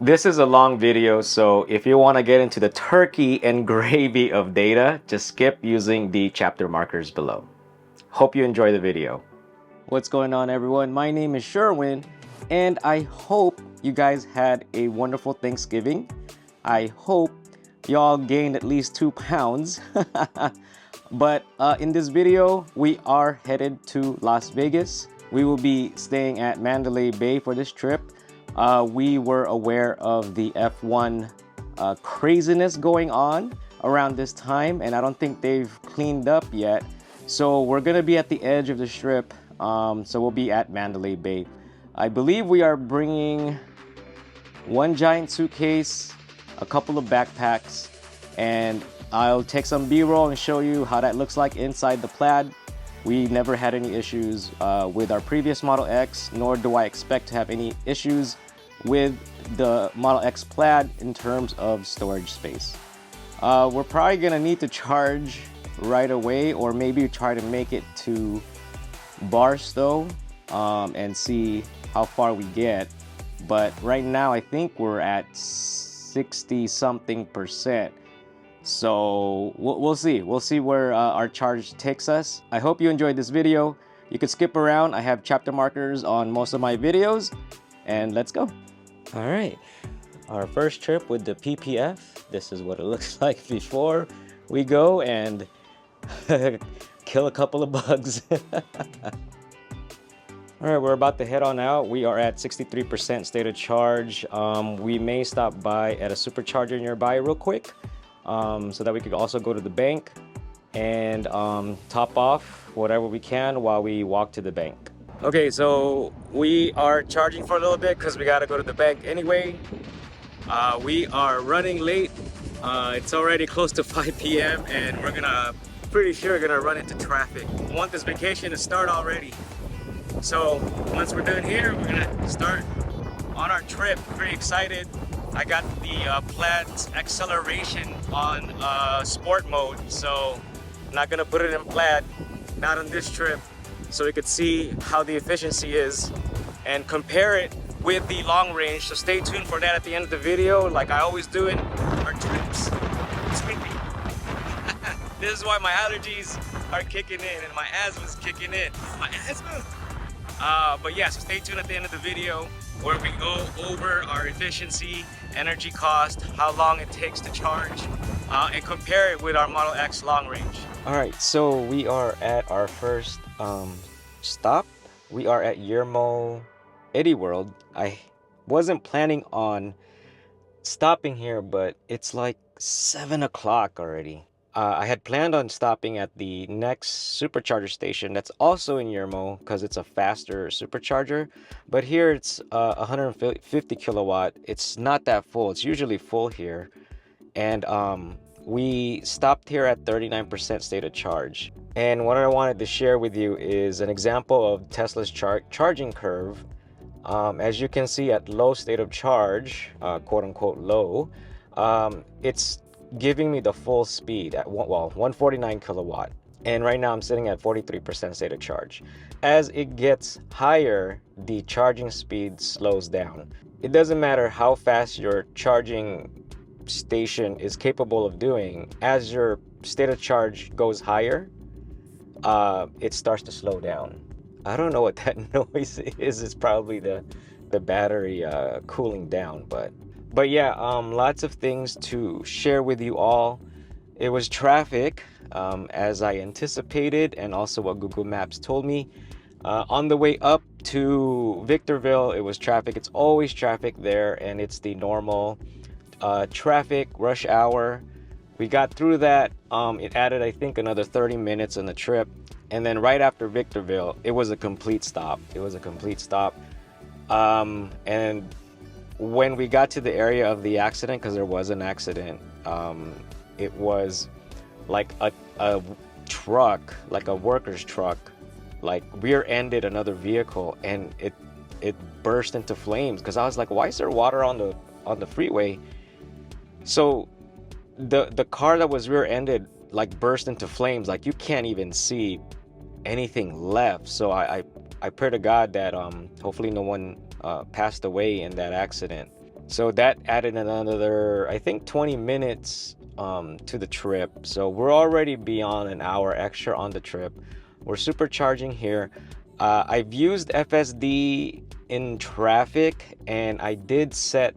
This is a long video, so if you want to get into the turkey and gravy of data, just skip using the chapter markers below. Hope you enjoy the video. What's going on, everyone? My name is Sherwin, and I hope you guys had a wonderful Thanksgiving. I hope y'all gained at least 2 pounds. But in this video, we are headed to Las Vegas. We will be staying at Mandalay Bay for this trip. We were aware of the F1 craziness going on around this time, and I don't think they've cleaned up yet. So we're gonna be at the edge of the strip, so we'll be at Mandalay Bay. I believe we are bringing one giant suitcase, a couple of backpacks, and I'll take some B-roll and show you how that looks like inside the Plaid. We never had any issues with our previous Model X, nor do I expect to have any issues with the Model X Plaid in terms of storage space. We're probably gonna need to charge right away, or maybe try to make it to Barstow and see how far we get. But right now I think we're at 60 something percent. So we'll see. We'll see where our charge takes us. I hope you enjoyed this video. You could skip around. I have chapter markers on most of my videos. And let's go. All right. Our first trip with the PPF. This is what it looks like before we go and kill a couple of bugs. All right, we're about to head on out. We are at 63% state of charge. We may stop by at a supercharger nearby real quick. So that we could also go to the bank and top off whatever we can while we walk to the bank. Okay, so we are charging for a little bit because we got to go to the bank anyway. We are running late. It's already close to 5 p.m. and we're pretty sure gonna run into traffic. I want this vacation to start already. So once we're done here, we're gonna start on our trip. Pretty excited. I got the Plaid's acceleration on sport mode, so I'm not gonna put it in Plaid, not on this trip, so we could see how the efficiency is and compare it with the long range. So stay tuned for that at the end of the video, like I always do in our trips. This is why my allergies are kicking in and my asthma's kicking in. My asthma. But yeah, so stay tuned at the end of the video where we go over our efficiency, energy cost, how long it takes to charge, and compare it with our Model X long range. All right, so we are at our first stop. We are at Yermo Eddy World. I wasn't planning on stopping here, but it's like 7 o'clock already. I had planned on stopping at the next supercharger station that's also in Yermo because it's a faster supercharger. But here it's 150 kilowatt. It's not that full. It's usually full here. And we stopped here at 39% state of charge. And what I wanted to share with you is an example of Tesla's charging curve. As you can see at low state of charge, quote unquote low, it's giving me the full speed at 149 kilowatt, and right now I'm sitting at 43% state of charge. As it gets higher, the charging speed slows down. It doesn't matter how fast your charging station is capable of doing. As your state of charge goes higher, it starts to slow down. I don't know what that noise is. It's probably the battery cooling down, but yeah, lots of things to share with you all. It was traffic, as I anticipated, and also what Google Maps told me. On the way up to Victorville, it was traffic. It's always traffic there, and it's the normal traffic rush hour. We got through that. It added, I think, another 30 minutes on the trip. And then right after Victorville, it was a complete stop. It was a complete stop. And when we got to the area of the accident, because there was an accident, it was like a truck, like a worker's truck, like rear-ended another vehicle, and it burst into flames. Because I was like, why is there water on the freeway? So the car that was rear-ended like burst into flames. Like you can't even see anything left. So I pray to God that hopefully no one passed away in that accident. So that added another, I think, 20 minutes to the trip. So we're already beyond an hour extra on the trip. We're supercharging here. I've used FSD in traffic, and I did set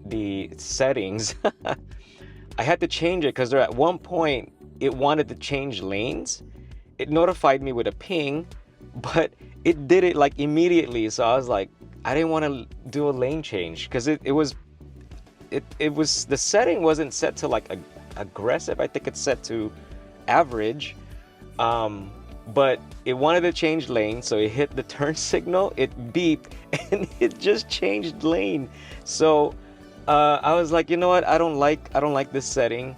the settings. I had to change it because at one point it wanted to change lanes. It notified me with a ping, but it did it like immediately. So I was like, I didn't want to do a lane change because it was the setting wasn't set to like aggressive. I think it's set to average. But it wanted to change lane, so it hit the turn signal, it beeped, and it just changed lane. So I was like, you know what, I don't like this setting.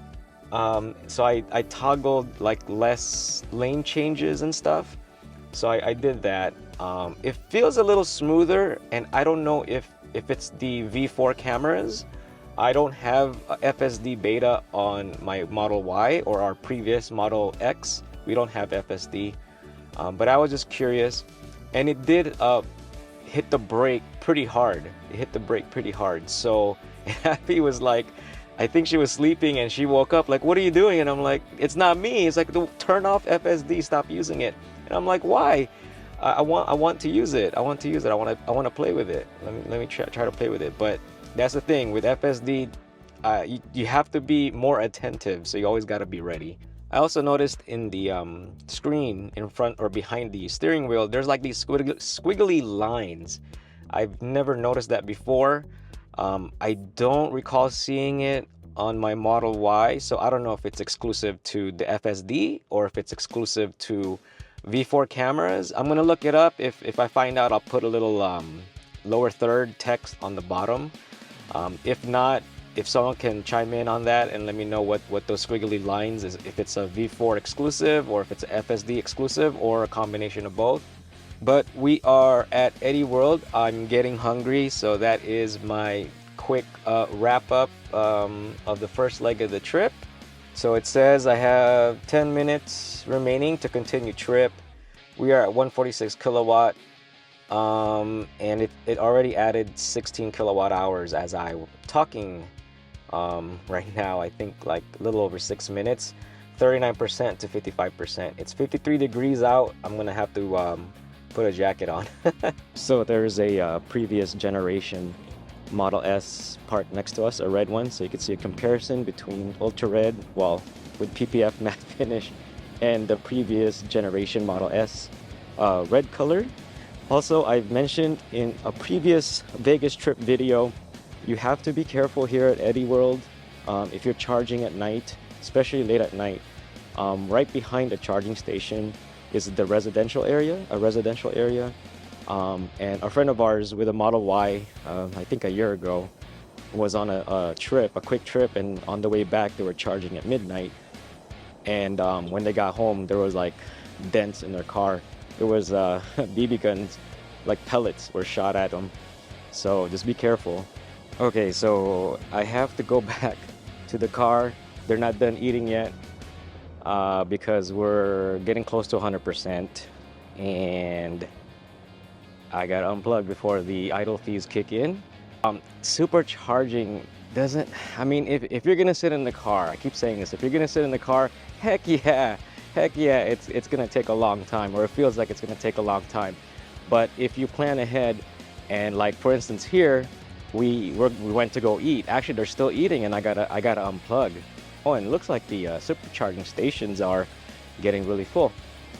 So I toggled like less lane changes and stuff. So I did that. It feels a little smoother, and I don't know if it's the V4 cameras. I don't have FSD beta on my Model Y or our previous Model X. We don't have FSD, but I was just curious, and it did hit the brake pretty hard. It hit the brake pretty hard. So Happy was like, I think she was sleeping, and she woke up like, "What are you doing?" And I'm like, "It's not me." It's like, "Turn off FSD. Stop using it." And I'm like, "Why?" I want to use it. I want to use it. I want to play with it. Let me try to play with it. But that's the thing with FSD. You have to be more attentive. So you always got to be ready. I also noticed in the screen in front or behind the steering wheel, there's like these squiggly lines. I've never noticed that before. I don't recall seeing it on my Model Y, so I don't know if it's exclusive to the FSD or if it's exclusive to V4 cameras. I'm gonna look it up. If I find out, I'll put a little lower third text on the bottom. If not, if someone can chime in on that and let me know what those squiggly lines is, if it's a V4 exclusive or if it's a FSD exclusive or a combination of both. But we are at Eddie World. I'm getting hungry, so that is my quick wrap up of the first leg of the trip. So it says I have 10 minutes remaining to continue trip. We are at 146 kilowatt. And it already added 16 kilowatt hours as I'm talking right now. I think like a little over 6 minutes, 39% to 55%. It's 53 degrees out. I'm gonna have to put a jacket on. So there's a previous generation Model S parked next to us, a red one, so you can see a comparison between ultra red, well, with PPF matte finish, and the previous generation Model S red color. Also, I've mentioned in a previous Vegas trip video, you have to be careful here at Eddie World if you're charging at night, especially late at night. Right behind the charging station is the residential area, and a friend of ours with a Model Y, I think a year ago, was on a quick trip, and on the way back they were charging at midnight. And when they got home, there was like dents in their car. It was BB guns, like pellets were shot at them. So just be careful. Okay, so I have to go back to the car. They're not done eating yet because we're getting close to 100%, and I got to unplug before the idle fees kick in. Supercharging doesn't, I mean, if you're gonna sit in the car, I keep saying this, if you're gonna sit in the car, heck yeah, it's gonna take a long time, or it feels like it's gonna take a long time. But if you plan ahead, and like for instance here, we went to go eat. Actually, they're still eating, and I gotta unplug. Oh, and it looks like the supercharging stations are getting really full.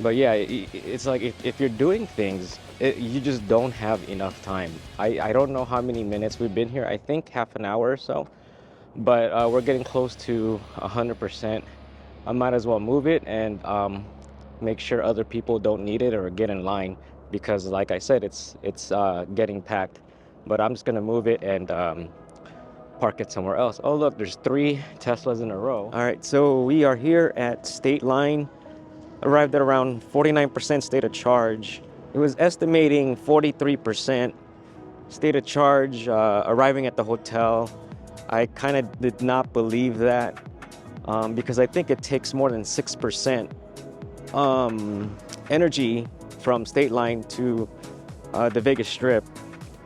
But yeah, it's like if you're doing things, you just don't have enough time. I don't know how many minutes we've been here. I think half an hour or so. But we're getting close to 100%. I might as well move it and make sure other people don't need it or get in line, because like I said, it's getting packed. But I'm just gonna move it and park it somewhere else. Oh look, there's 3 Teslas in a row. All right, so we are here at State Line. Arrived at around 49% state of charge. It was estimating 43% state of charge arriving at the hotel. I kind of did not believe that because I think it takes more than 6% energy from State Line to the Vegas Strip.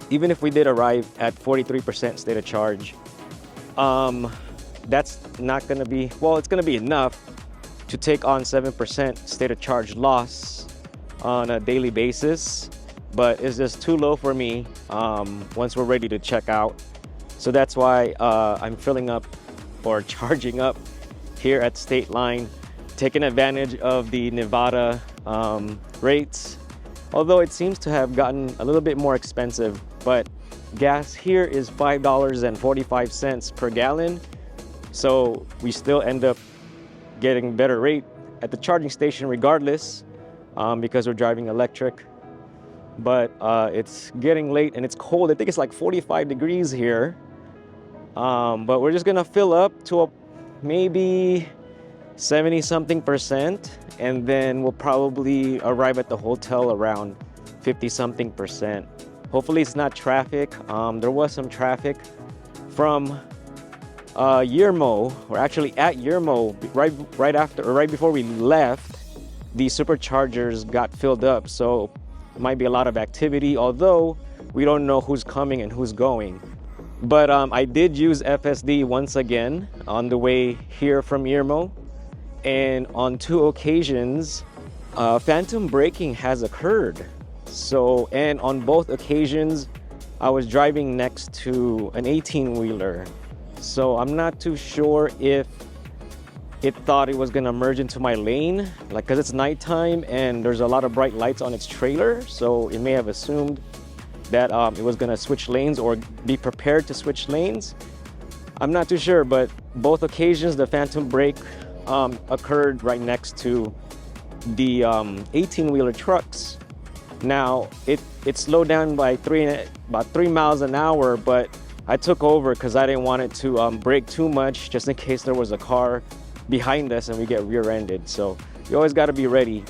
even if we did arrive at 43% state of charge, that's not gonna be, well, it's gonna be enough to take on 7% state of charge loss on a daily basis, but it's just too low for me once we're ready to check out. So that's why I'm filling up or charging up here at State Line, taking advantage of the Nevada rates. Although it seems to have gotten a little bit more expensive, but gas here is $5.45 per gallon. So we still end up getting better rate at the charging station regardless, because we're driving electric. But it's getting late and it's cold. I think it's like 45 degrees here. But we're just gonna fill up to maybe 70 something percent, and then we'll probably arrive at the hotel around 50 something percent. Hopefully it's not traffic. There was some traffic from Yermo. We're actually at Yermo right before we left. The superchargers got filled up, so it might be a lot of activity, although we don't know who's coming and who's going. But I did use FSD once again on the way here from Yermo, and on 2 occasions phantom braking has occurred. So, and on both occasions I was driving next to an 18-wheeler, so I'm not too sure if it thought it was gonna merge into my lane, like, because it's nighttime and there's a lot of bright lights on its trailer, so it may have assumed that it was gonna switch lanes or be prepared to switch lanes. I'm not too sure, but both occasions the phantom brake occurred right next to the 18-wheeler trucks. Now it slowed down by about 3 miles an hour, but I took over because I didn't want it to brake too much, just in case there was a car behind us and we get rear-ended. So you always got to be ready.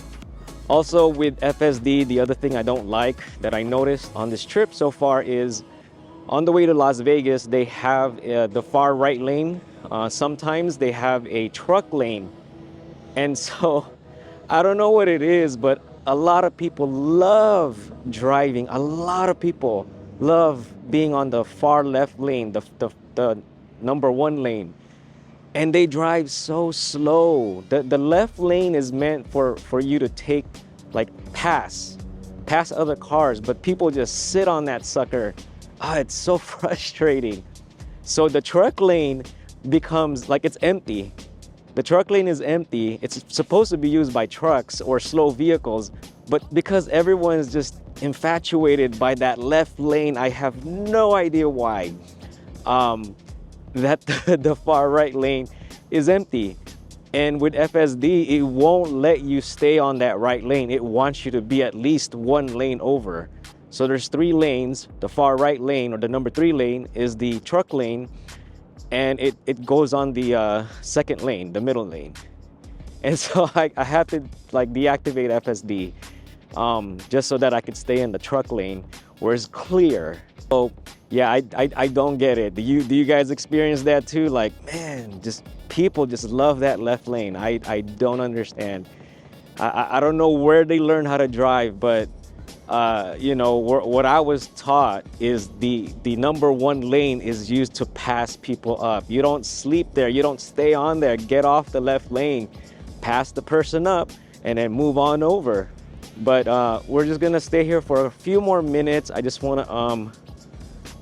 Also with FSD, the other thing I don't like that I noticed on this trip so far is on the way to Las Vegas, they have the far right lane. Sometimes they have a truck lane. And so I don't know what it is, but a lot of people love driving. A lot of people love being on the far left lane, the number 1 lane. And they drive so slow. The left lane is meant for you to take, like, pass other cars, but people just sit on that sucker. It's so frustrating. So the truck lane becomes like it's empty. The truck lane is empty. It's supposed to be used by trucks or slow vehicles, but because everyone is just infatuated by that left lane, I have no idea why. That the far right lane is empty, and with FSD it won't let you stay on that right lane. It wants you to be at least 1 lane over. So there's 3 lanes. The far right lane, or the number 3 lane, is the truck lane, and it goes on the 2nd lane, the middle lane. And so I have to, like, deactivate FSD just so that I could stay in the truck lane where it's clear. So yeah, I don't get it. Do you guys experience that too? Like, man, just people just love that left lane. I don't understand. I don't know where they learn how to drive, but you know, what I was taught is the number 1 lane is used to pass people up. You don't sleep there. You don't stay on there. Get off the left lane, pass the person up, and then move on over. But we're just gonna stay here for a few more minutes. I just want to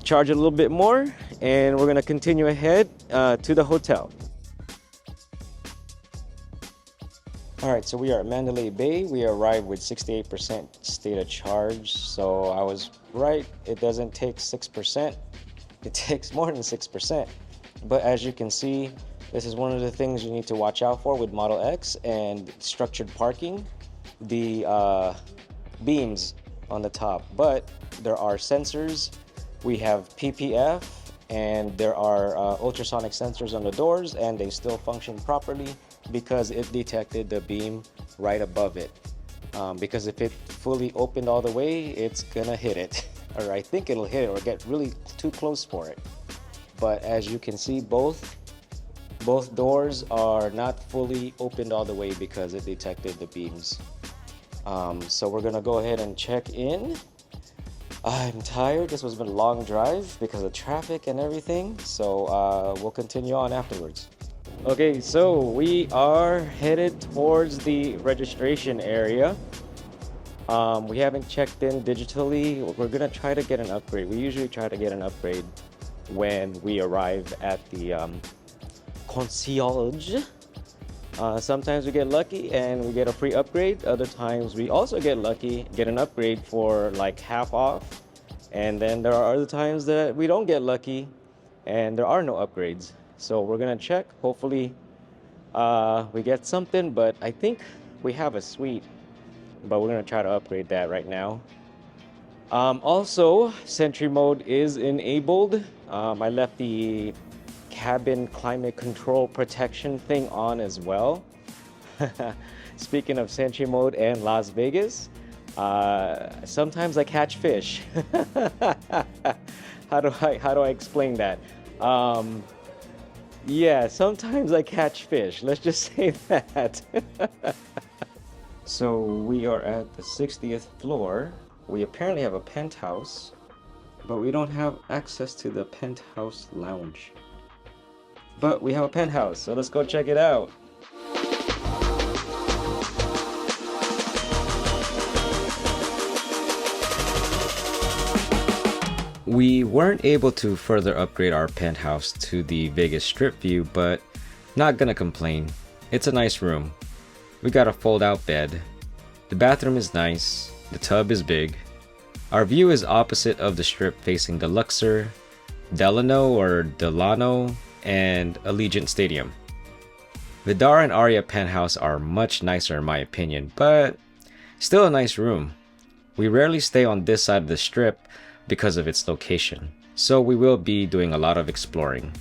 charge a little bit more, and we're gonna continue ahead to the hotel. All right, so we are at Mandalay Bay. We arrived with 68% state of charge. So I was right, it doesn't take 6%. It takes more than 6%. But as you can see, this is one of the things you need to watch out for with Model X and structured parking. The beams on the top, but there are sensors. We have PPF, and there are ultrasonic sensors on the doors, and they still function properly because it detected the beam right above it. Because if it fully opened all the way, it's gonna hit it, or I think it'll hit it or get really too close for it. But as you can see, both doors are not fully opened all the way because it detected the beams. So we're gonna go ahead and check in. I'm tired. This was been a long drive because of traffic and everything. So we'll continue on afterwards. Okay, so we are headed towards the registration area. We haven't checked in digitally. We're gonna try to get an upgrade. We usually try to get an upgrade when we arrive at the concierge. Sometimes we get lucky and we get a free upgrade. Other times we also get lucky, get an upgrade for like half off. And then there are other times that we don't get lucky and there are no upgrades. So we're gonna check. Hopefully we get something, but I think we have a suite, but we're gonna try to upgrade that right now. Also, Sentry mode is enabled. I left the cabin climate control protection thing on as well. Speaking of Sentry mode and Las Vegas, sometimes I catch fish. How do I explain that? Yeah, sometimes I catch fish. Let's just say that. So we are at the 60th floor. We apparently have a penthouse, but we don't have access to the penthouse lounge. But we have a penthouse, so let's go check it out. We weren't able to further upgrade our penthouse to the Vegas Strip view, but not gonna complain. It's a nice room. We got a fold-out bed. The bathroom is nice. The tub is big. Our view is opposite of the Strip, facing the Luxor, Delano, and Allegiant Stadium. Vidar and Aria penthouse are much nicer in my opinion, but still a nice room. We rarely stay on this side of the Strip because of its location, so we will be doing a lot of exploring.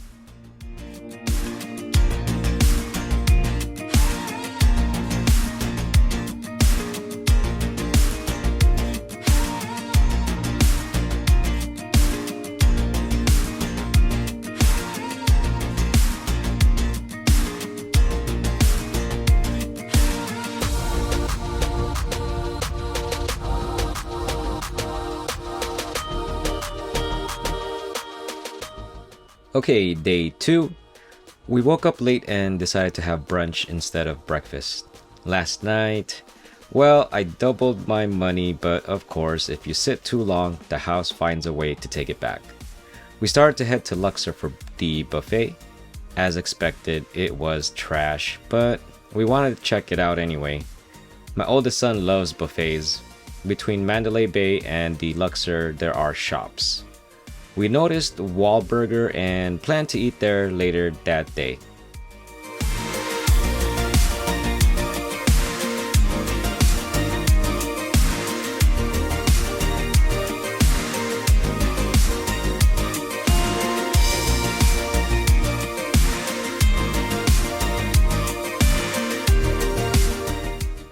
Okay, day 2. We woke up late and decided to have brunch instead of breakfast. Last night, well, I doubled my money, but of course, if you sit too long, the house finds a way to take it back. We started to head to Luxor for the buffet. As expected, it was trash, but we wanted to check it out anyway. My oldest son loves buffets. Between Mandalay Bay and the Luxor, there are shops. We noticed Wahlburger and planned to eat there later that day.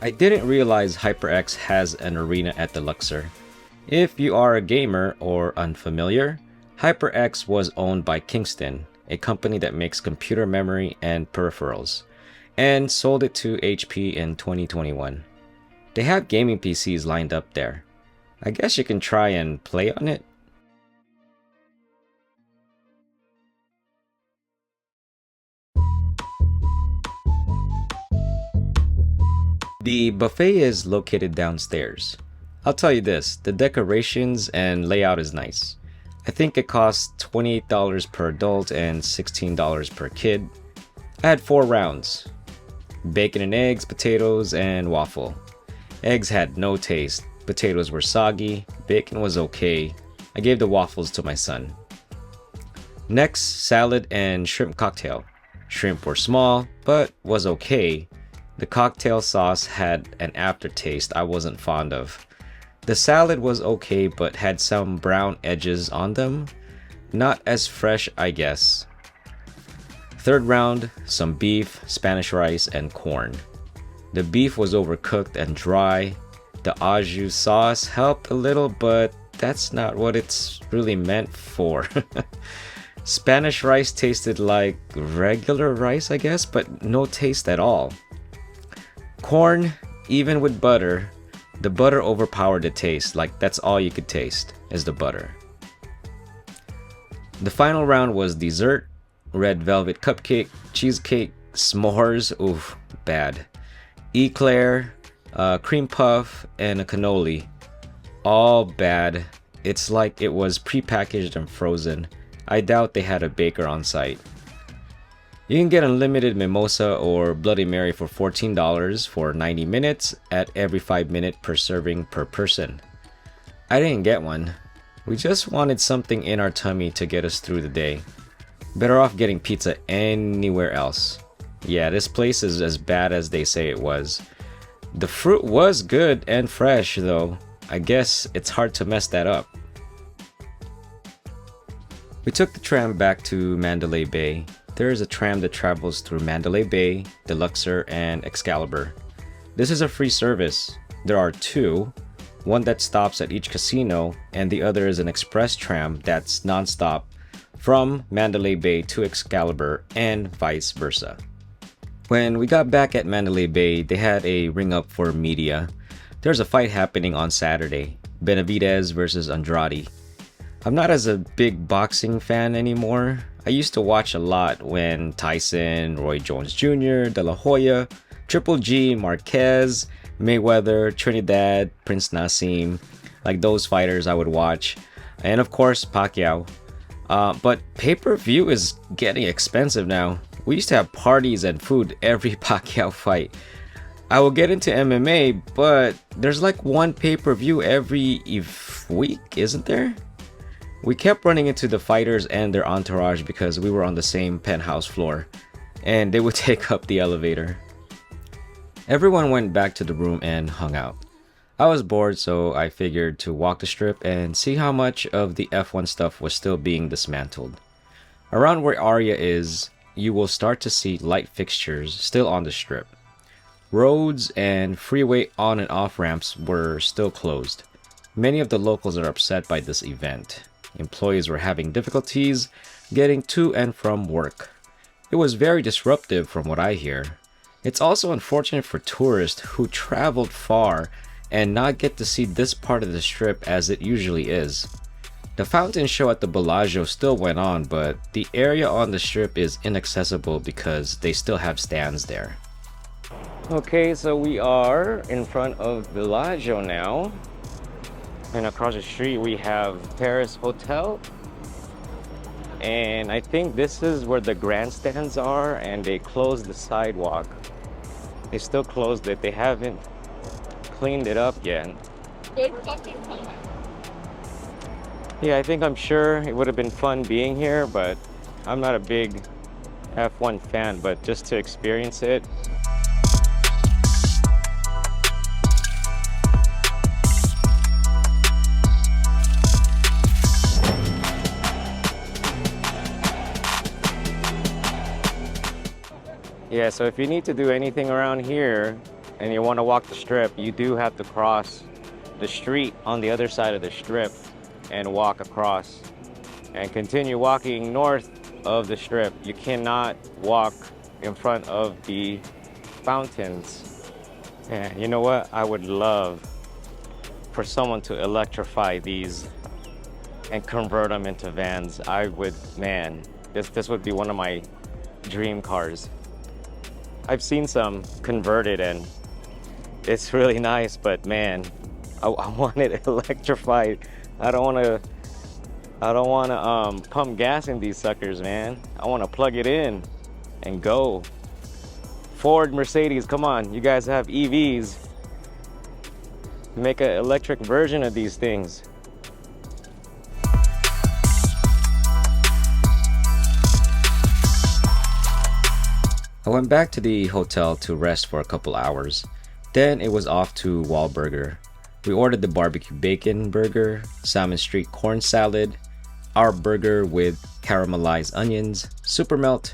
I didn't realize HyperX has an arena at the Luxor. If you are a gamer or unfamiliar, HyperX was owned by Kingston, a company that makes computer memory and peripherals, and sold it to HP in 2021. They have gaming PCs lined up there. I guess you can try and play on it. The buffet is located downstairs. I'll tell you this, the decorations and layout is nice. I think it costs $28 per adult and $16 per kid. I had 4 rounds. Bacon and eggs, potatoes, and waffle. Eggs had no taste, potatoes were soggy, bacon was okay. I gave the waffles to my son. Next, salad and shrimp cocktail. Shrimp were small, but was okay. The cocktail sauce had an aftertaste I wasn't fond of. The salad was okay, but had some brown edges on them. Not as fresh, I guess. Third round, some beef, Spanish rice, and corn. The beef was overcooked and dry. The au jus sauce helped a little, but that's not what it's really meant for. Spanish rice tasted like regular rice, I guess, but no taste at all. Corn, even with butter, the butter overpowered the taste, like that's all you could taste. is the butter. The final round was dessert, red velvet cupcake, cheesecake, s'mores, oof, bad, eclair, cream puff, and a cannoli. All bad. It's like it was prepackaged and frozen. I doubt they had a baker on site. You can get unlimited mimosa or Bloody Mary for $14 for 90 minutes at every 5 minutes per serving per person. I didn't get one. We just wanted something in our tummy to get us through the day. Better off getting pizza anywhere else. Yeah, this place is as bad as they say it was. The fruit was good and fresh though. I guess it's hard to mess that up. We took the tram back to Mandalay Bay. There is a tram that travels through Mandalay Bay, the Luxor, and Excalibur. This is a free service. There are two, one that stops at each casino, and the other is an express tram that's non-stop from Mandalay Bay to Excalibur and vice versa. When we got back at Mandalay Bay, they had a ring up for media. There's a fight happening on Saturday, Benavidez versus Andrade. I'm not as a big boxing fan anymore. I used to watch a lot when Tyson, Roy Jones Jr., De La Hoya, Triple G, Marquez, Mayweather, Trinidad, Prince Nassim, like those fighters I would watch. And of course, Pacquiao. But pay-per-view is getting expensive now. We used to have parties and food every Pacquiao fight. I will get into MMA, but there's like one pay-per-view every week, isn't there? We kept running into the fighters and their entourage because we were on the same penthouse floor, and they would take up the elevator. Everyone went back to the room and hung out. I was bored, so I figured to walk the strip and see how much of the F1 stuff was still being dismantled. Around where Aria is, you will start to see light fixtures still on the strip. Roads and freeway on and off ramps were still closed. Many of the locals are upset by this event. Employees were having difficulties getting to and from work. It was very disruptive from what I hear. It's also unfortunate for tourists who traveled far and not get to see this part of the strip as it usually is. The fountain show at the Bellagio still went on, but the area on the strip is inaccessible because they still have stands there. Okay, so we are in front of Bellagio now. And across the street we have Paris Hotel. And I think this is where the grandstands are, and they closed the sidewalk. They still closed it. They haven't cleaned it up yet. Good fucking time. Yeah, I'm sure it would have been fun being here, but I'm not a big F1 fan, but just to experience it. Yeah, so if you need to do anything around here and you want to walk the strip, you do have to cross the street on the other side of the strip and walk across and continue walking north of the strip. You cannot walk in front of the fountains. And you know what? I would love for someone to electrify these and convert them into vans. I would, man, this would be one of my dream cars. I've seen some converted and it's really nice, but man, I want it electrified. I don't want to pump gas in these suckers, man. I want to plug it in and go. Ford, Mercedes, come on, you guys have EVs. Make an electric version of these things. I went back to the hotel to rest for a couple hours. Then it was off to Wahlburger. We ordered the barbecue bacon burger, salmon street corn salad, our burger with caramelized onions, super melt,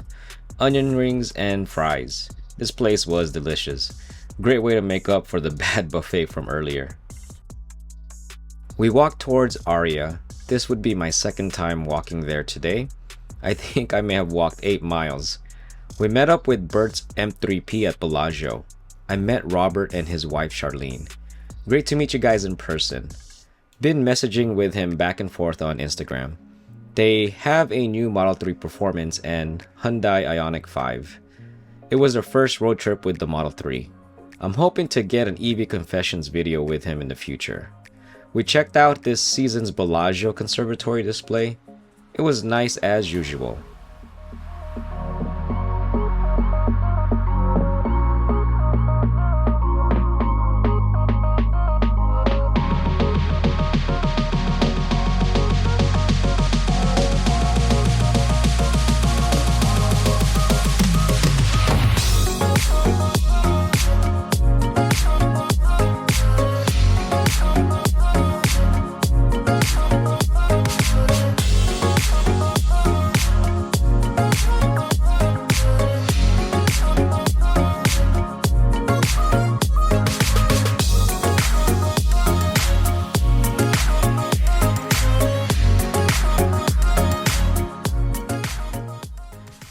onion rings, and fries. This place was delicious. Great way to make up for the bad buffet from earlier. We walked towards Aria. This would be my second time walking there today. I think I may have walked 8 miles. We met up with Bert's M3P at Bellagio. I met Robert and his wife Charlene. Great to meet you guys in person. been messaging with him back and forth on Instagram. They have a new Model 3 Performance and Hyundai Ioniq 5. It was their first road trip with the Model 3. I'm hoping to get an EV Confessions video with him in the future. We checked out this season's Bellagio Conservatory display. It was nice as usual.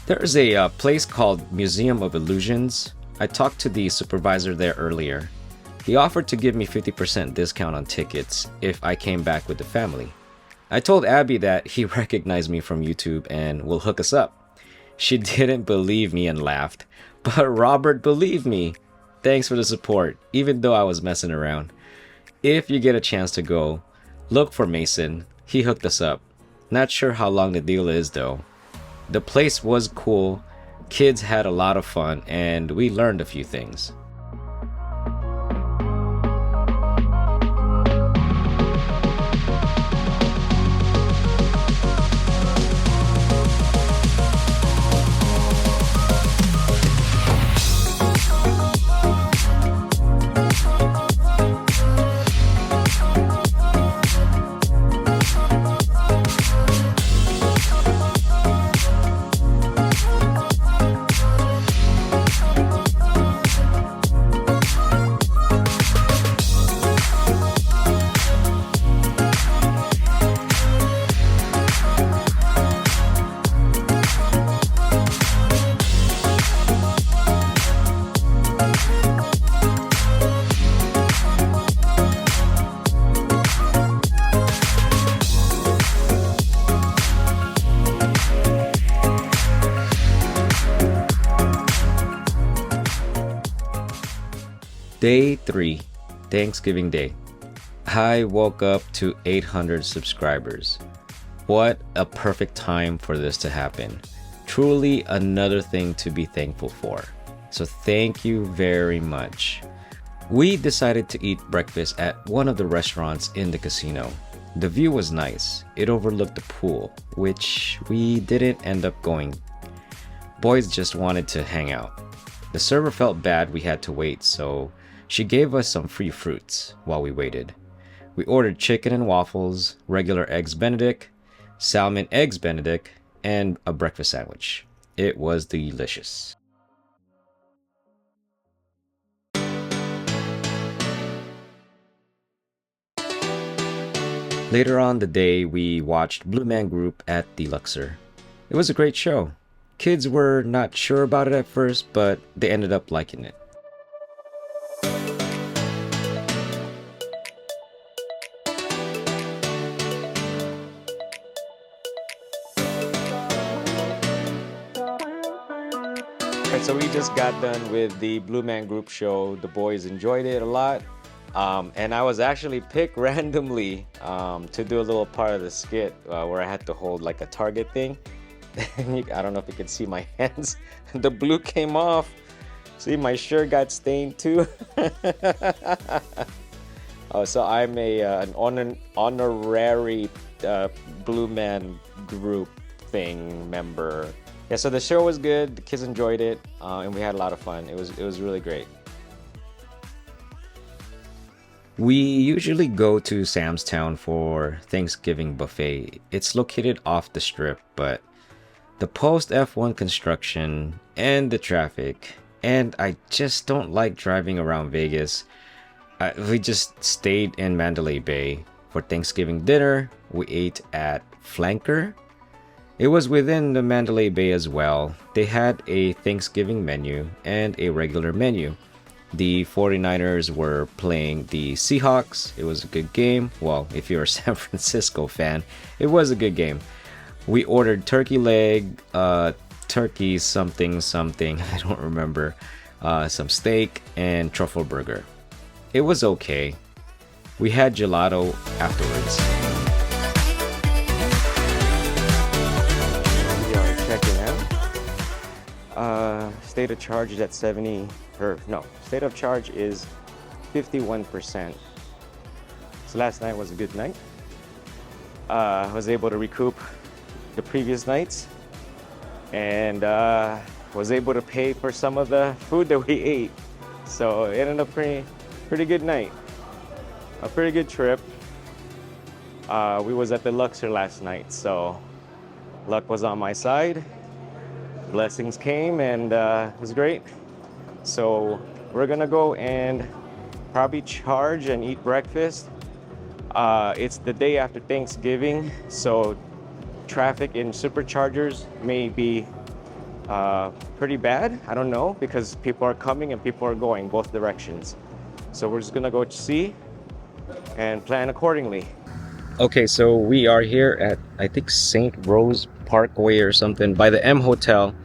There's a place called Museum of Illusions. I talked to the supervisor there earlier. He offered to give me 50% discount on tickets if I came back with the family. I told Abby that he recognized me from YouTube and will hook us up. She didn't believe me and laughed, but Robert believed me. Thanks for the support, even though I was messing around. If you get a chance to go, look for Mason. He hooked us up. Not sure how long the deal is though. The place was cool, kids had a lot of fun, and we learned a few things. Day 3, Thanksgiving Day. I woke up to 800 subscribers. What a perfect time for this to happen. Truly another thing to be thankful for. So thank you very much. We decided to eat breakfast at one of the restaurants in the casino. The view was nice. It overlooked the pool, which we didn't end up going. Boys just wanted to hang out. The server felt bad we had to wait, so she gave us some free fruits while we waited. We ordered chicken and waffles, regular eggs Benedict, salmon eggs Benedict, and a breakfast sandwich. It was delicious. Later on the day, we watched Blue Man Group at the Luxor. It was a great show. Kids were not sure about it at first, but they ended up liking it. Alright, so we just got done with the Blue Man Group show. The boys enjoyed it a lot. And I was actually picked randomly to do a little part of the skit where I had to hold like a target thing. I don't know if you can see my hands. The blue came off. See, my shirt got stained too. Oh, so I'm an honorary Blue Man Group thing member. Yeah, so the show was good. The kids enjoyed it, and we had a lot of fun. It was really great. We usually go to Sam's Town for Thanksgiving buffet. It's located off the strip, but the post F1 construction and the traffic, and I just don't like driving around Vegas. We just stayed in Mandalay Bay for Thanksgiving dinner. We ate at Flanker. It was within the Mandalay Bay as well. They had a Thanksgiving menu and a regular menu. The 49ers were playing the Seahawks. It was a good game. Well, if you're a San Francisco fan, it was a good game. We ordered turkey leg, turkey something something, I don't remember, some steak, and truffle burger. It was okay. We had gelato afterwards. We are checking out. State of charge is at 70, or no, state of charge is 51%. So last night was a good night. I was able to recoup the previous nights, and was able to pay for some of the food that we ate. So it ended up pretty good night. A pretty good trip. We was at the Luxor last night, so luck was on my side. Blessings came, and it was great. So we're gonna go and probably charge and eat breakfast. It's the day after Thanksgiving, so traffic in superchargers may be pretty bad. I don't know, because people are coming and people are going both directions. So we're just gonna go see and plan accordingly. Okay, so we are here at, I think, St. Rose Parkway or something, by the M Hotel.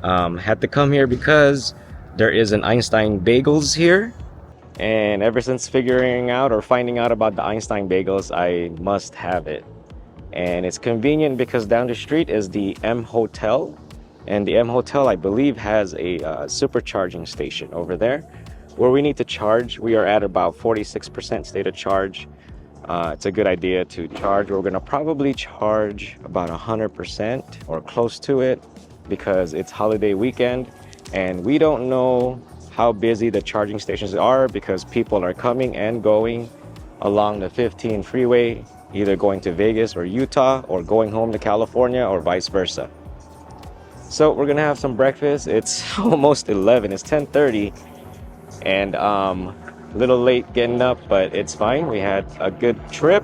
Had to come here because there is an Einstein Bagels here. And ever since figuring out or finding out about the Einstein Bagels, I must have it. And it's convenient because down the street is the M Hotel. And the M Hotel, I believe, has a supercharging station over there where we need to charge. We are at about 46% state of charge. It's a good idea to charge. We're gonna probably charge about 100% or close to it because it's holiday weekend and we don't know how busy the charging stations are because people are coming and going along the 15 freeway, either going to Vegas or Utah or going home to California or vice versa. So we're gonna have some breakfast. It's almost 11, it's 10:30, and a little late getting up, but it's fine. We had a good trip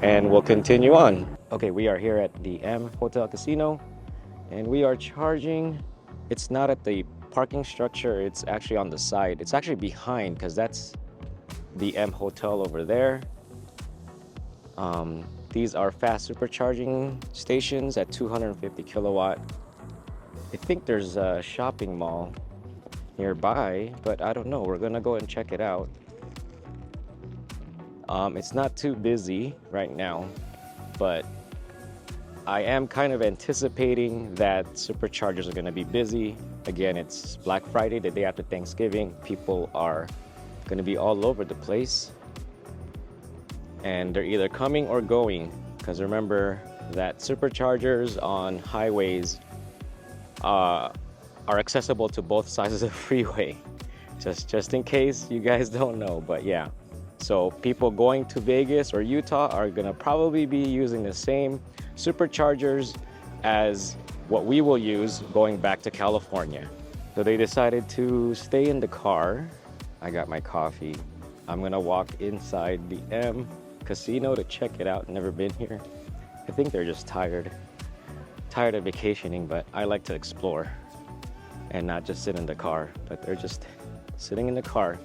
and we'll continue on. Okay, we are here at the M Hotel Casino and we are charging. It's not at the parking structure, it's actually on the side. It's actually behind because that's the M Hotel over there. These are fast supercharging stations at 250 kilowatt. I think there's a shopping mall nearby, but I don't know. We're gonna go and check it out. It's not too busy right now, but I am kind of anticipating that superchargers are gonna be busy. Again, it's Black Friday, the day after Thanksgiving. People are gonna be all over the place. And they're either coming or going. Because remember that superchargers on highways are accessible to both sides of the freeway. Just in case you guys don't know, but yeah. So people going to Vegas or Utah are gonna probably be using the same superchargers as what we will use going back to California. So they decided to stay in the car. I got my coffee. I'm gonna walk inside the M Casino to check it out. Never been here. I think they're just tired of vacationing, but I like to explore and not just sit in the car. But they're just sitting in the car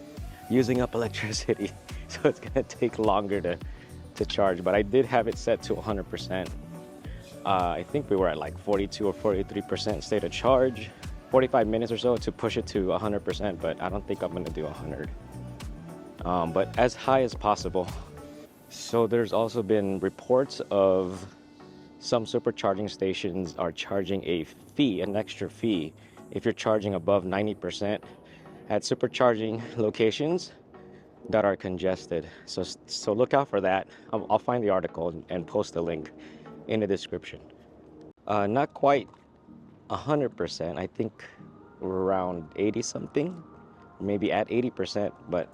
using up electricity. So it's gonna take longer to charge, but I did have it set to 100%. I think we were at like 42 or 43% state of charge, 45 minutes or so to push it to 100%, but I don't think I'm gonna do 100. But as high as possible. So there's also been reports of some supercharging stations are charging a fee, an extra fee, if you're charging above 90% at supercharging locations that are congested. So look out for that. I'll find the article and post the link in the description. Not quite 100%. I think we're around 80 something, maybe at 80%, but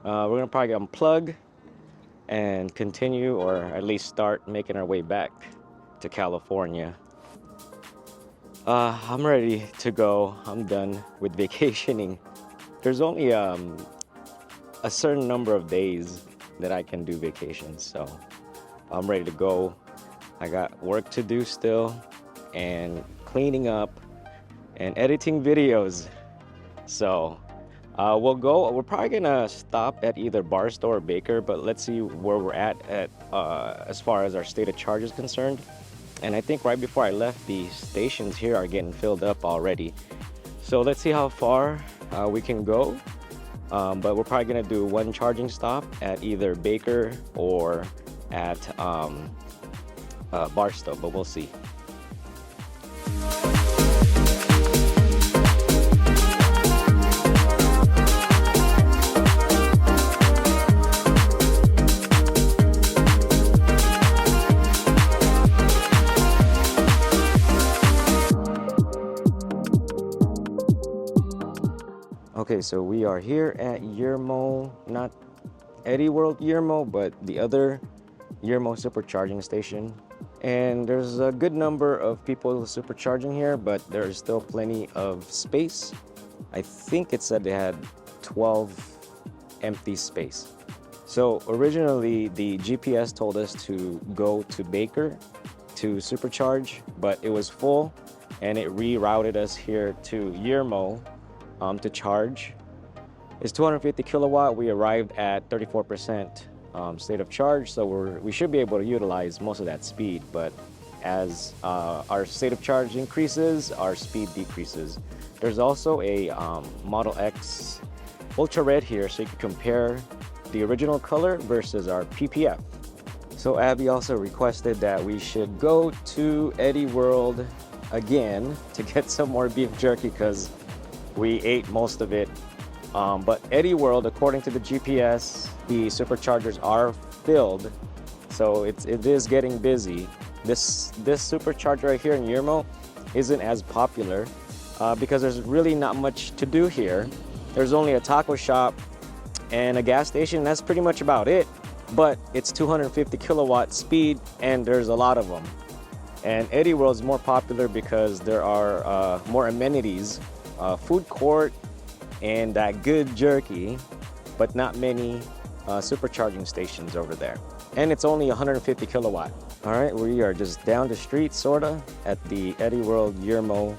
we're gonna probably unplug and continue, or at least start making our way back to California. I'm ready to go. I'm done with vacationing. There's only a certain number of days that I can do vacations, so I'm ready to go. I got work to do still, and cleaning up and editing videos. So We're probably gonna stop at either Barstow or Baker, but let's see where we're at as far as our state of charge is concerned. And I think right before I left, the stations here are getting filled up already. So let's see how far we can go. But we're probably gonna do one charging stop at either Baker or at Barstow, but we'll see. Okay, so we are here at Yermo, not Eddie World Yermo, but the other Yermo supercharging station. And there's a good number of people supercharging here, but there's still plenty of space. I think it said they had 12 empty space. So originally the GPS told us to go to Baker to supercharge, but it was full and it rerouted us here to Yermo to charge. It's 250 kilowatt. We arrived at 34% state of charge, so we should be able to utilize most of that speed. But as our state of charge increases, our speed decreases. There's also a Model X Ultra Red here, so you can compare the original color versus our PPF. So Abby also requested that we should go to Eddie World again to get some more beef jerky because we ate most of it. But Eddie World, according to the GPS, the superchargers are filled, so it is getting busy. This supercharger right here in Yermo isn't as popular because there's really not much to do here. There's only a taco shop and a gas station. That's pretty much about it. But it's 250 kilowatt speed, and there's a lot of them. And Eddie World is more popular because there are more amenities. Food court and that good jerky, but not many supercharging stations over there. And it's only 150 kilowatt. All right, we are just down the street, sorta, at the Eddie World Yermo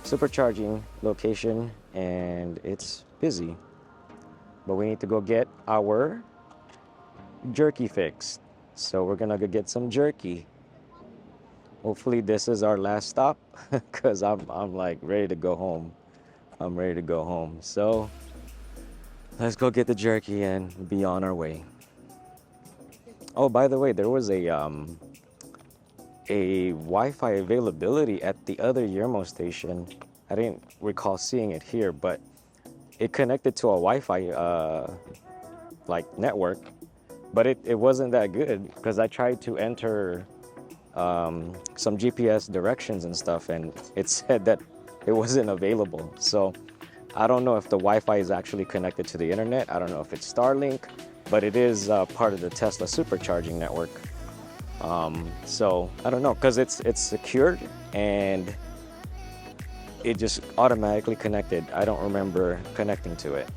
supercharging location, and it's busy. But we need to go get our jerky fixed. So we're gonna go get some jerky. Hopefully this is our last stop because I'm like ready to go home. I'm ready to go home. So let's go get the jerky and be on our way. Oh, by the way, there was a Wi-Fi availability at the other Yermo station. I didn't recall seeing it here, but it connected to a Wi-Fi like network, but it wasn't that good because I tried to enter some GPS directions and stuff, and it said that it wasn't available. So I don't know if the Wi-Fi is actually connected to the internet. I don't know if it's Starlink, but it is part of the Tesla supercharging network. So I don't know, because it's secured and it just automatically connected. I don't remember connecting to it.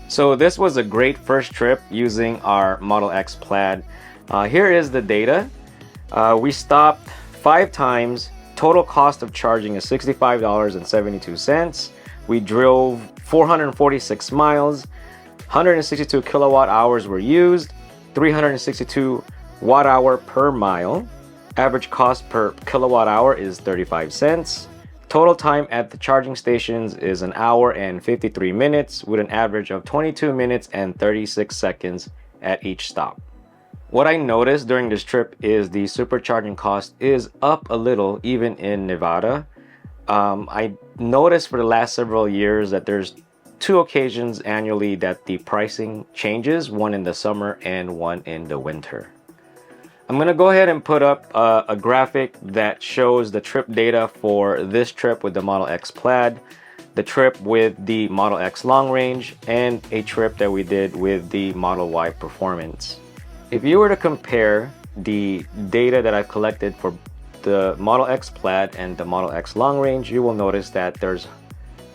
So this was a great first trip using our Model X Plaid. Here is the data. We stopped 5 times. Total cost of charging is $65.72. We drove 446 miles. 162 kilowatt hours were used. 362 watt hour per mile. Average cost per kilowatt hour is 35 cents. Total time at the charging stations is 1 hour and 53 minutes with an average of 22 minutes and 36 seconds at each stop. What I noticed during this trip is the supercharging cost is up a little, even in Nevada. I noticed for the last several years that there's 2 occasions annually that the pricing changes, one in the summer and one in the winter. I'm gonna go ahead and put up a graphic that shows the trip data for this trip with the Model X Plaid, the trip with the Model X Long Range, and a trip that we did with the Model Y Performance. If you were to compare the data that I've collected for the Model X Plaid and the Model X Long Range, you will notice that there's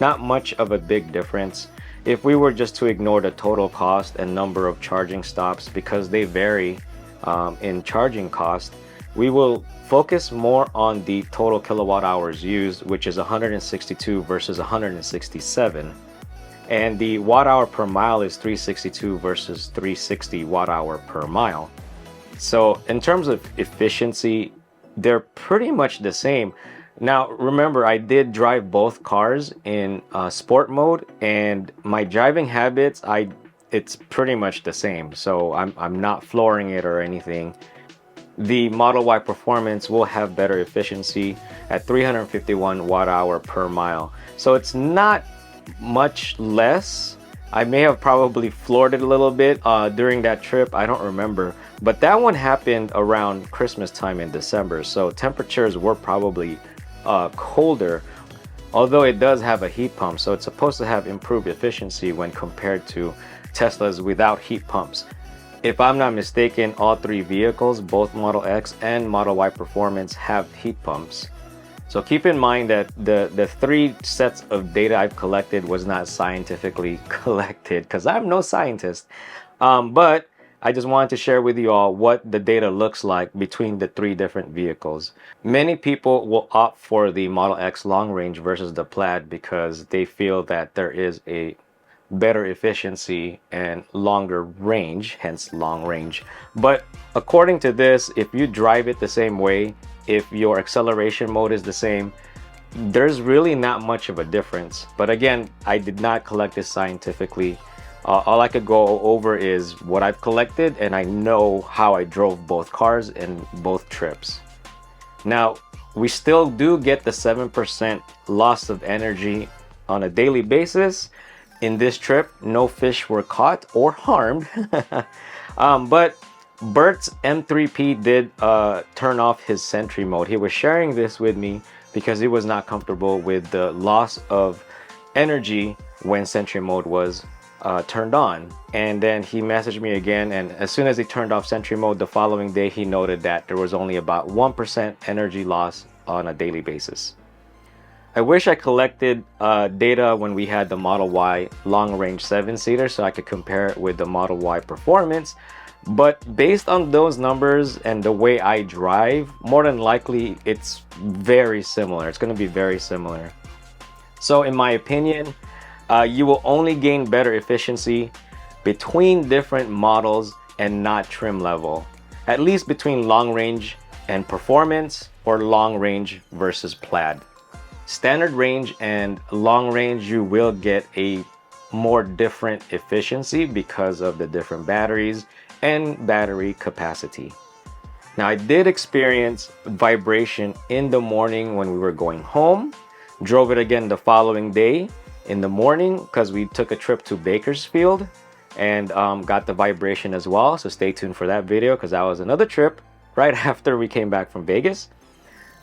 not much of a big difference. If we were just to ignore the total cost and number of charging stops, because they vary in charging cost, we will focus more on the total kilowatt hours used, which is 162 versus 167. and the watt hour per mile is 362 versus 360 watt hour per mile. So in terms of efficiency, they're pretty much the same. Now remember, I did drive both cars in sport mode, and my driving habits, it's pretty much the same. So I'm not flooring it or anything. The Model Y Performance will have better efficiency at 351 watt hour per mile. So it's not much less. I may have probably floored it a little bit during that trip. I don't remember. But that one happened around Christmas time in December. So temperatures were probably colder. Although it does have a heat pump. So it's supposed to have improved efficiency when compared to Teslas without heat pumps. If I'm not mistaken, all three vehicles, both Model X and Model Y Performance, have heat pumps. So keep in mind that the three sets of data I've collected was not scientifically collected, because I'm no scientist. But I just wanted to share with you all what the data looks like between the three different vehicles. Many people will opt for the Model X long range versus the Plaid because they feel that there is a better efficiency and longer range, hence long range. But according to this, if you drive it the same way, if your acceleration mode is the same, there's really not much of a difference. But again, I did not collect this scientifically. All I could go over is what I've collected, and I know how I drove both cars in both trips. Now, we still do get the 7% loss of energy on a daily basis. In this trip, no fish were caught or harmed. But Bert's M3P did turn off his sentry mode. He was sharing this with me because he was not comfortable with the loss of energy when sentry mode was turned on. And then he messaged me again, and as soon as he turned off sentry mode the following day, he noted that there was only about 1% energy loss on a daily basis. I wish I collected data when we had the Model Y long range 7-seater so I could compare it with the Model Y Performance. But based on those numbers and the way I drive, more than likely it's very similar. It's going to be very similar. So in my opinion, you will only gain better efficiency between different models and not trim level. At least between long range and Performance, or long range versus Plaid. Standard range and long range, you will get a more different efficiency because of the different batteries and battery capacity. Now, I did experience vibration in the morning when we were going home. Drove it again the following day in the morning because we took a trip to Bakersfield and got the vibration as well. So stay tuned for that video because that was another trip right after we came back from Vegas.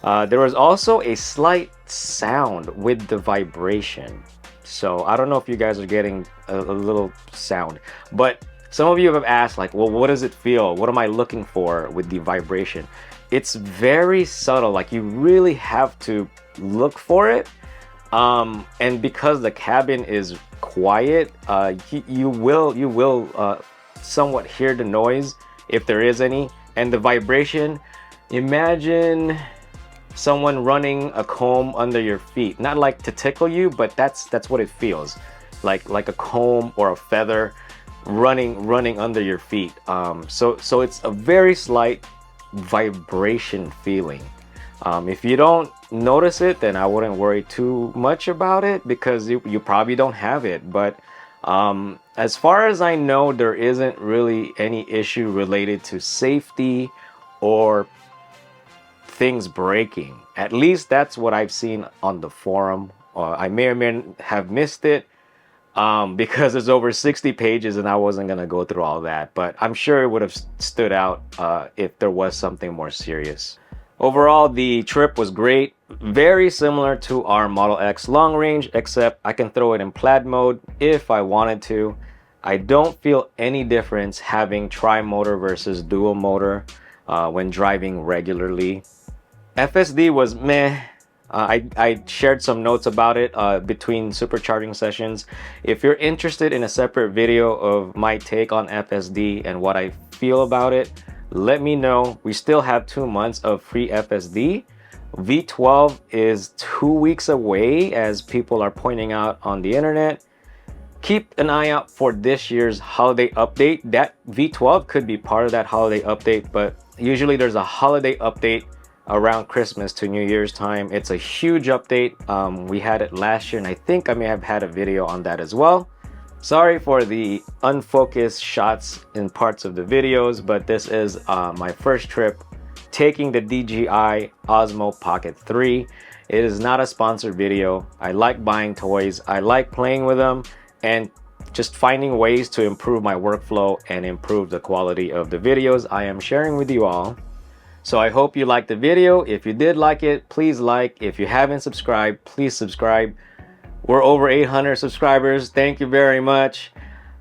There was also a slight sound with the vibration. So I don't know if you guys are getting a little sound, but some of you have asked like, well, what does it feel? What am I looking for with the vibration? It's very subtle. Like you really have to look for it. And because the cabin is quiet, you will somewhat hear the noise if there is any. And the vibration, imagine someone running a comb under your feet, not like to tickle you, but that's what it feels like a comb or a feather running under your feet. So it's a very slight vibration feeling. If you don't notice it, then I wouldn't worry too much about it because you probably don't have it. But as far as I know, there isn't really any issue related to safety or things breaking. At least that's what I've seen on the forum. I may or may have missed it because there's over 60 pages and I wasn't going to go through all that. But I'm sure it would have stood out if there was something more serious. Overall, the trip was great. Very similar to our Model X long range, except I can throw it in Plaid mode if I wanted to. I don't feel any difference having tri-motor versus dual motor when driving regularly. FSD was meh. I shared some notes about it between supercharging sessions. If you're interested in a separate video of my take on FSD and what I feel about it, let me know. We still have 2 months of free FSD. V12 is 2 weeks away, as people are pointing out on the internet. keep an eye out for this year's holiday update. That V12 could be part of that holiday update, but usually there's a holiday update around Christmas to New Year's time. It's a huge update. We had it last year, and I think I may have had a video on that as well. Sorry for the unfocused shots in parts of the videos, but this is my first trip taking the DJI Osmo Pocket 3. It is not a sponsored video. I like buying toys. I like playing with them and just finding ways to improve my workflow and improve the quality of the videos I am sharing with you all. So I hope you liked the video. If you did like it, please like. If you haven't subscribed, please subscribe. We're over 800 subscribers. Thank you very much.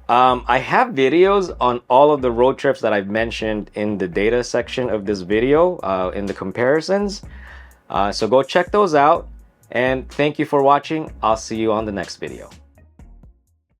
I have videos on all of the road trips that I've mentioned in the data section of this video, in the comparisons. So go check those out. And thank you for watching. I'll see you on the next video.